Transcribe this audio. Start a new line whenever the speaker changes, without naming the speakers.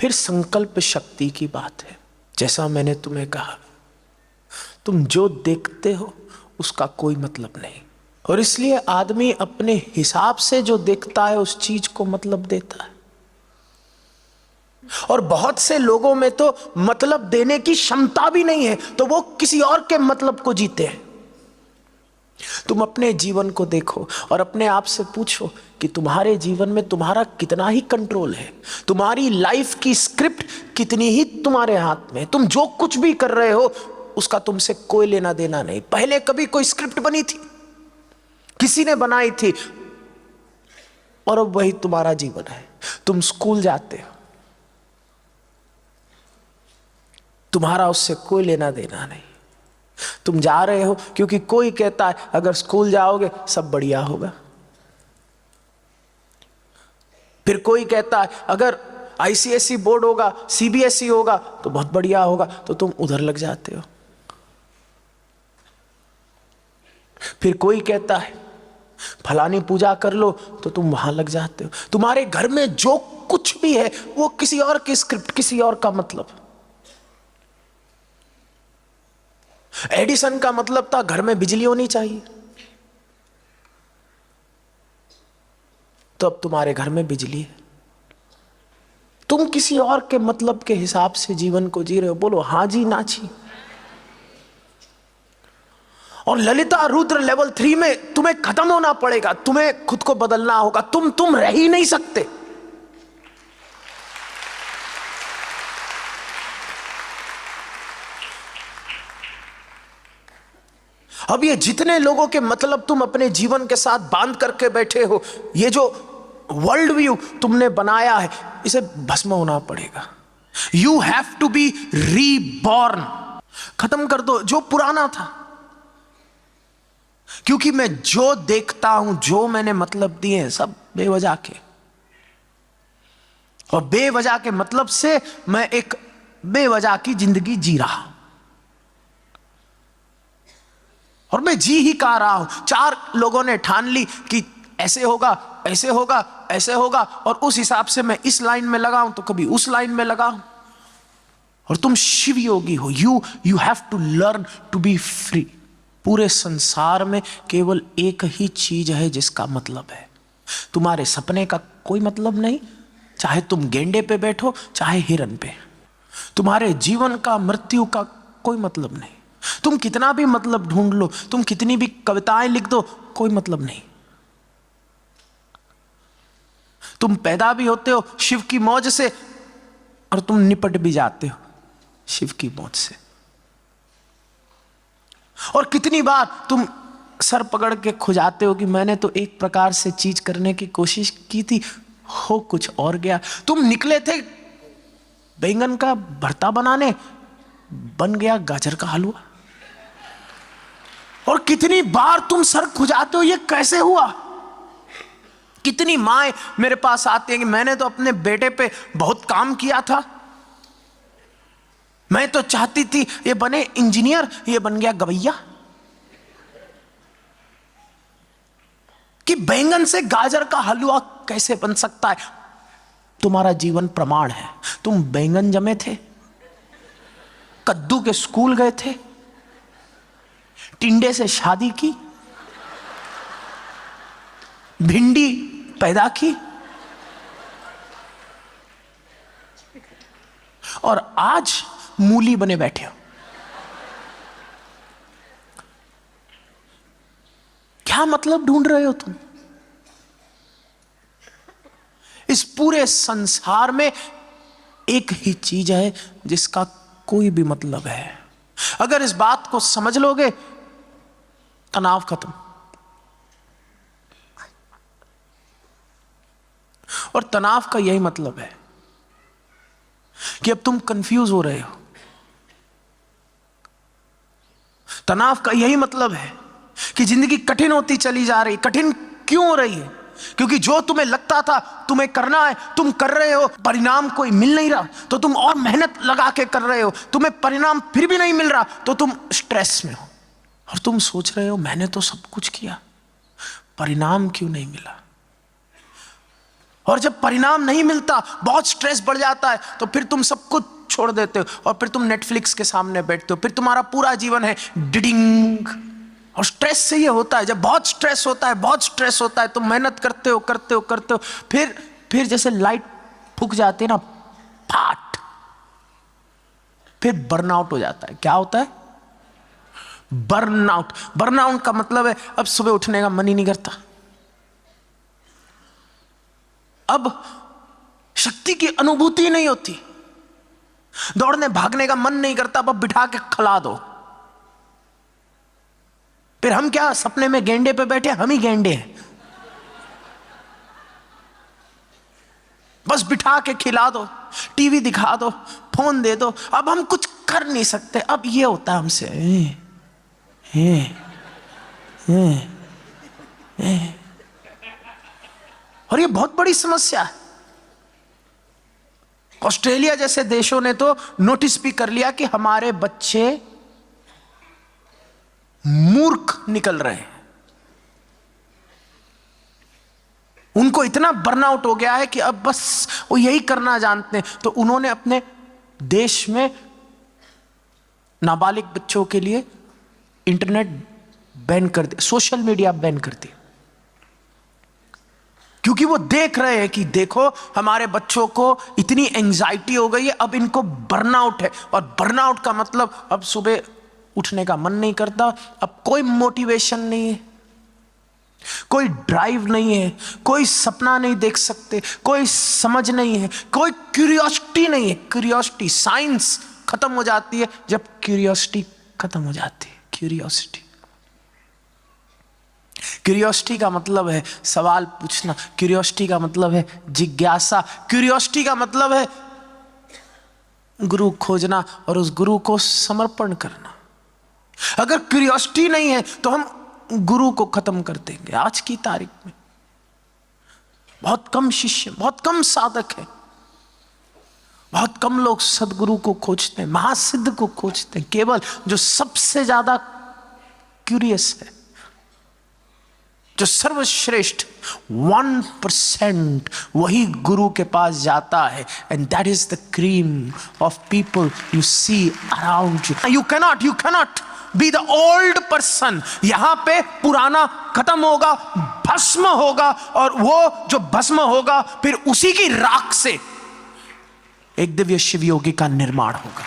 फिर संकल्प शक्ति की बात है। जैसा मैंने तुम्हें कहा, तुम जो देखते हो उसका कोई मतलब नहीं, और इसलिए आदमी अपने हिसाब से जो देखता है उस चीज को मतलब देता है। और बहुत से लोगों में तो मतलब देने की क्षमता भी नहीं है, तो वो किसी और के मतलब को जीते हैं। तुम अपने जीवन को देखो और अपने आप से पूछो कि तुम्हारे जीवन में तुम्हारा कितना ही कंट्रोल है, तुम्हारी लाइफ की स्क्रिप्ट कितनी ही तुम्हारे हाथ में। तुम जो कुछ भी कर रहे हो उसका तुमसे कोई लेना देना नहीं। पहले कभी कोई स्क्रिप्ट बनी थी, किसी ने बनाई थी, और अब वही तुम्हारा जीवन है। तुम स्कूल जाते हो, तुम्हारा उससे कोई लेना देना नहीं। तुम जा रहे हो क्योंकि कोई कहता है अगर स्कूल जाओगे सब बढ़िया होगा। फिर कोई कहता है अगर आईसीएसई बोर्ड होगा, सीबीएसई होगा तो बहुत बढ़िया होगा, तो तुम उधर लग जाते हो। फिर कोई कहता है फलानी पूजा कर लो, तो तुम वहां लग जाते हो। तुम्हारे घर में जो कुछ भी है वो किसी और की स्क्रिप्ट, किसी और का मतलब। एडिसन का मतलब था घर में बिजली होनी चाहिए, तो अब तुम्हारे घर में बिजली है। तुम किसी और के मतलब के हिसाब से जीवन को जी रहे हो। बोलो हाँ जी ना जी। और ललिता रुद्र लेवल 3 में तुम्हें खत्म होना पड़ेगा, तुम्हें खुद को बदलना होगा। तुम रह ही नहीं सकते। अब ये जितने लोगों के मतलब तुम अपने जीवन के साथ बांध करके बैठे हो, ये जो वर्ल्ड व्यू तुमने बनाया है, इसे भस्म होना पड़ेगा। You have to be reborn. खत्म कर दो जो पुराना था, क्योंकि मैं जो देखता हूं, जो मैंने मतलब दिए हैं सब बेवजह के, और बेवजह के मतलब से मैं एक बेवजह की जिंदगी जी रहा हूं, और मैं जी ही का रहा हूं। 4 लोगों ने ठान ली कि ऐसे होगा, ऐसे होगा, ऐसे होगा, और उस हिसाब से मैं इस लाइन में लगा हूं तो कभी उस लाइन में लगा हूं। और तुम शिव योगी हो। You have to learn to be free. पूरे संसार में केवल एक ही चीज है जिसका मतलब है। तुम्हारे सपने का कोई मतलब नहीं, चाहे तुम गेंडे पे बैठो चाहे हिरन पे। तुम्हारे जीवन का, मृत्यु का कोई मतलब नहीं। तुम कितना भी मतलब ढूंढ लो, तुम कितनी भी कविताएं लिख दो, कोई मतलब नहीं। तुम पैदा भी होते हो शिव की मौज से, और तुम निपट भी जाते हो शिव की मौज से। और कितनी बार तुम सर पकड़ के खुजाते हो कि मैंने तो एक प्रकार से चीज करने की कोशिश की थी, हो कुछ और गया। तुम निकले थे बैंगन का भरता बनाने, बन गया गाजर का हलवा। और कितनी बार तुम सर खुजाते हो ये कैसे हुआ। कितनी माएं मेरे पास आती हैं कि मैंने तो अपने बेटे पे बहुत काम किया था, मैं तो चाहती थी ये बने इंजीनियर, ये बन गया गवैया। कि बैंगन से गाजर का हलवा कैसे बन सकता है। तुम्हारा जीवन प्रमाण है। तुम बैंगन जमे थे, कद्दू के स्कूल गए थे, टिंडे से शादी की, भिंडी पैदा की, और आज मूली बने बैठे हो। क्या मतलब ढूंढ रहे हो तुम। इस पूरे संसार में एक ही चीज है जिसका कोई भी मतलब है। अगर इस बात को समझ लोगे, तनाव खत्म। और तनाव का यही मतलब है कि अब तुम कंफ्यूज हो रहे हो। तनाव का यही मतलब है कि जिंदगी कठिन होती चली जा रही। कठिन क्यों हो रही है? क्योंकि जो तुम्हें लगता था तुम्हें करना है, तुम कर रहे हो, परिणाम कोई मिल नहीं रहा, तो तुम और मेहनत लगा के कर रहे हो, तुम्हें परिणाम फिर भी नहीं मिल रहा, तो तुम स्ट्रेस में हो। और तुम सोच रहे हो मैंने तो सब कुछ किया, परिणाम क्यों नहीं मिला। और जब परिणाम नहीं मिलता, बहुत स्ट्रेस बढ़ जाता है, तो फिर तुम सब कुछ छोड़ देते हो और फिर तुम नेटफ्लिक्स के सामने बैठते हो। फिर तुम्हारा पूरा जीवन है डिडिंग। और स्ट्रेस से ये होता है, जब बहुत स्ट्रेस होता है, बहुत स्ट्रेस होता है, तुम मेहनत करते हो करते हो करते हो, फिर जैसे लाइट फूक जाती है ना, फाट, फिर बर्नआउट हो जाता है। क्या होता है? बर्नआउट। बर्नआउट का मतलब है अब सुबह उठने का मन ही नहीं करता, अब शक्ति की अनुभूति नहीं होती, दौड़ने भागने का मन नहीं करता, अब बिठा के खिला दो। फिर हम क्या सपने में गेंडे पे बैठे, हम ही गेंडे हैं, बस बिठा के खिला दो, टीवी दिखा दो, फोन दे दो, अब हम कुछ कर नहीं सकते। अब ये होता है हमसे और ये बहुत बड़ी समस्या है। ऑस्ट्रेलिया जैसे देशों ने तो नोटिस भी कर लिया कि हमारे बच्चे मूर्ख निकल रहे हैं, उनको इतना बर्नआउट हो गया है कि अब बस वो यही करना जानते हैं। तो उन्होंने अपने देश में नाबालिग बच्चों के लिए इंटरनेट बैन कर दिया, सोशल मीडिया बैन कर दिया, क्योंकि वो देख रहे हैं कि देखो हमारे बच्चों को इतनी एंजाइटी हो गई है, अब इनको बर्नआउट है। और बर्नआउट का मतलब अब सुबह उठने का मन नहीं करता, अब कोई मोटिवेशन नहीं है, कोई ड्राइव नहीं है, कोई सपना नहीं देख सकते, कोई समझ नहीं है, कोई क्यूरियोसिटी नहीं है। क्यूरियोसिटी, साइंस खत्म हो जाती है जब क्यूरियोसिटी खत्म हो जाती है। क्यूरियोसिटी, क्यूरियोसिटी का मतलब है सवाल पूछना, क्यूरियोसिटी का मतलब है जिज्ञासा, क्यूरियोसिटी का मतलब है गुरु खोजना और उस गुरु को समर्पण करना। अगर क्यूरियोसिटी नहीं है तो हम गुरु को खत्म कर देंगे। आज की तारीख में बहुत कम शिष्य, बहुत कम साधक है, बहुत कम लोग सदगुरु को खोजते हैं, महासिद्ध को खोजते हैं। केवल जो सबसे ज्यादा क्यूरियस है, जो सर्वश्रेष्ठ 1%, वही गुरु के पास जाता है। And that is the cream of people you see around you. You cannot be the old person. यहां पे पुराना खत्म होगा, भस्म होगा, और वो जो भस्म होगा फिर उसी की राख से एक दिव्य शिव योगी का निर्माण होगा।